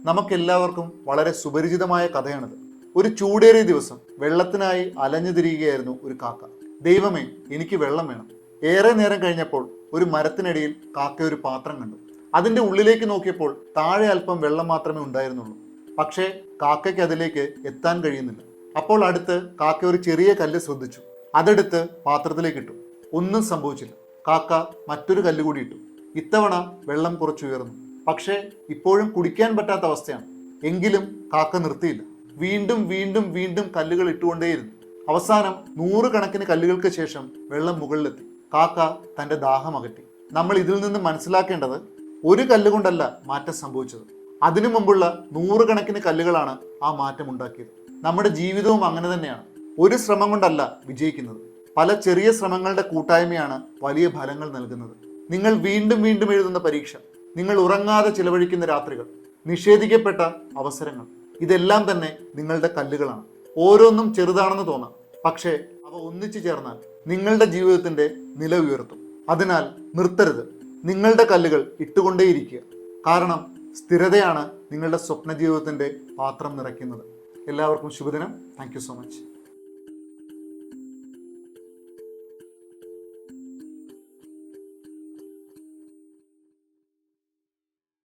നമുക്കെല്ലാവർക്കും വളരെ സുപരിചിതമായ കഥയാണിത്. ഒരു ചൂടേറിയ ദിവസം വെള്ളത്തിനായി അലഞ്ഞു തിരിയുകയായിരുന്നു ഒരു കാക്ക. ദൈവമേ, എനിക്ക് വെള്ളം വേണം. ഏറെ നേരം കഴിഞ്ഞപ്പോൾ ഒരു മരത്തിനടിയിൽ കാക്ക ഒരു പാത്രം കണ്ടു. അതിൻ്റെ ഉള്ളിലേക്ക് നോക്കിയപ്പോൾ താഴെ അല്പം വെള്ളം മാത്രമേ ഉണ്ടായിരുന്നുള്ളൂ. പക്ഷേ കാക്കയ്ക്ക് അതിലേക്ക് എത്താൻ കഴിയുന്നില്ല. അപ്പോൾ അടുത്ത് കാക്ക ഒരു ചെറിയ കല്ല് ശ്രദ്ധിച്ചു. അതെടുത്ത് പാത്രത്തിലേക്ക് ഇട്ടു. ഒന്നും സംഭവിച്ചില്ല. കാക്ക മറ്റൊരു കല്ല് കൂടി ഇട്ടു. ഇത്തവണ വെള്ളം കുറച്ചുയർന്നു. പക്ഷേ ഇപ്പോഴും കുടിക്കാൻ പറ്റാത്ത അവസ്ഥയാണ്. എങ്കിലും കാക്ക നിർത്തിയില്ല. വീണ്ടും വീണ്ടും വീണ്ടും കല്ലുകൾ ഇട്ടുകൊണ്ടേയിരുന്നു. അവസാനം 100 കണക്കിന് കല്ലുകൾക്ക് ശേഷം വെള്ളം മുകളിലെത്തി. കാക്ക തൻ്റെ ദാഹം അകറ്റി. നമ്മൾ ഇതിൽ നിന്ന് മനസ്സിലാക്കേണ്ടത് ഒരു കല്ലുകൊണ്ടല്ല മാറ്റം സംഭവിച്ചത്. അതിനു മുമ്പുള്ള 100 കണക്കിന് കല്ലുകളാണ് ആ മാറ്റം ഉണ്ടാക്കിയത്. നമ്മുടെ ജീവിതവും അങ്ങനെ തന്നെയാണ്. ഒരു ശ്രമം കൊണ്ടല്ല വിജയിക്കുന്നത്. പല ചെറിയ ശ്രമങ്ങളുടെ കൂട്ടായ്മയാണ് വലിയ ഫലങ്ങൾ നൽകുന്നത്. നിങ്ങൾ വീണ്ടും വീണ്ടും എഴുതുന്ന പരീക്ഷ, നിങ്ങൾ ഉറങ്ങാതെ ചിലവഴിക്കുന്ന രാത്രികൾ, നിഷേധിക്കപ്പെട്ട അവസരങ്ങൾ, ഇതെല്ലാം തന്നെ നിങ്ങളുടെ കല്ലുകളാണ്. ഓരോന്നും ചെറുതാണെന്ന് തോന്നാം, പക്ഷേ അവ ഒന്നിച്ചു ചേർന്നാൽ നിങ്ങളുടെ ജീവിതത്തിൻ്റെ നില ഉയർത്തും. അതിനാൽ നിർത്തരുത്. നിങ്ങളുടെ കല്ലുകൾ ഇട്ടുകൊണ്ടേയിരിക്കുക. കാരണം സ്ഥിരതയാണ് നിങ്ങളുടെ സ്വപ്ന ജീവിതത്തിൻ്റെ പാത്രം നിറയ്ക്കുന്നത്. എല്ലാവർക്കും ശുഭദിനം. Thank you so much.